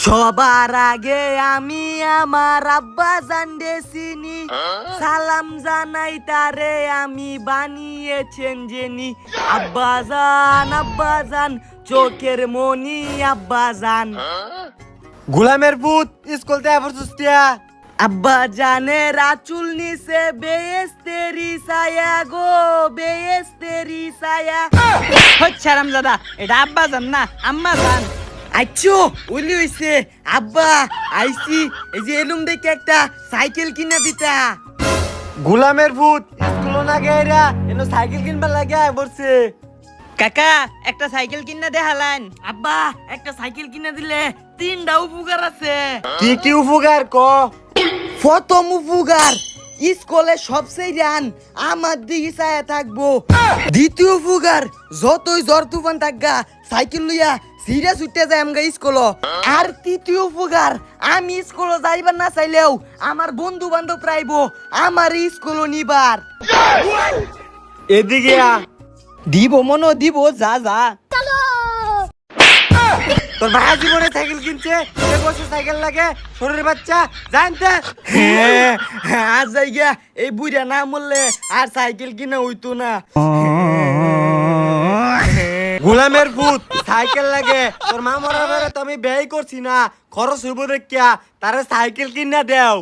সবার আগে আমি আমার আব্বা জানতে চিনি, সালাম জানাই তারে আমি বানিয়েছেন জেনি। আব্বা জান চোখের মনি আব্বা জান। গোলামের পুত স্কুল থেকে পড়ছিস আব্বা জানের আচুল নিচে বেয়েস্তেরি ছায়া গো, বেয়েস্তেরি ছায়া। হচ্ছে আরামজাদা, এটা আব্বা জান না আম্মা জান। আচ্ছো উলি হইছে আব্বা, আইসি এই যে এলুম দেখে একটা সাইকেল কিনা দিতা। গোলামের পুত স্কুল না গেরা এনো সাইকেল কিনবার লাগে পড়ছে। কাকা একটা সাইকেল কিনা দেখালেন। আব্বা একটা সাইকেল কিনা দিলে তিনটা উপকার আছে। কি কি উপকার ক? প্রথম উপকার, স্কুলে সবচেয়ে রান আমার দিকে ছায়া থাকবো। দ্বিতীয় উপকার, যতই জ্বর তুফান থাকগা সাইকেল লইয়া সিরিয়াস উঠতে যায় আমগা স্কুল। আর তৃতীয় উপকার, আমি স্কুল যাইবার না চাইলেও আমার বন্ধু বান্ধব রাইবো আমার স্কুল নিবার। এদিকে আ। দিব মনো দিব, যা যা। তোর ভাই জীবনে সাইকেল কিনছে, এক বছর সাইকেল লাগে, শরীরের বাচ্চা জানতে। হ্যাঁ আর জায়গা এই বুড়া না মরলে আর সাইকেল কিনা হইতো না। গোলামের পুত সাইকেল লাগে, তোর মা মরার পরে তো আমি ব্যয় করছি না, খরচ হইব দেখিয়া তারে সাইকেল কিনা দেও।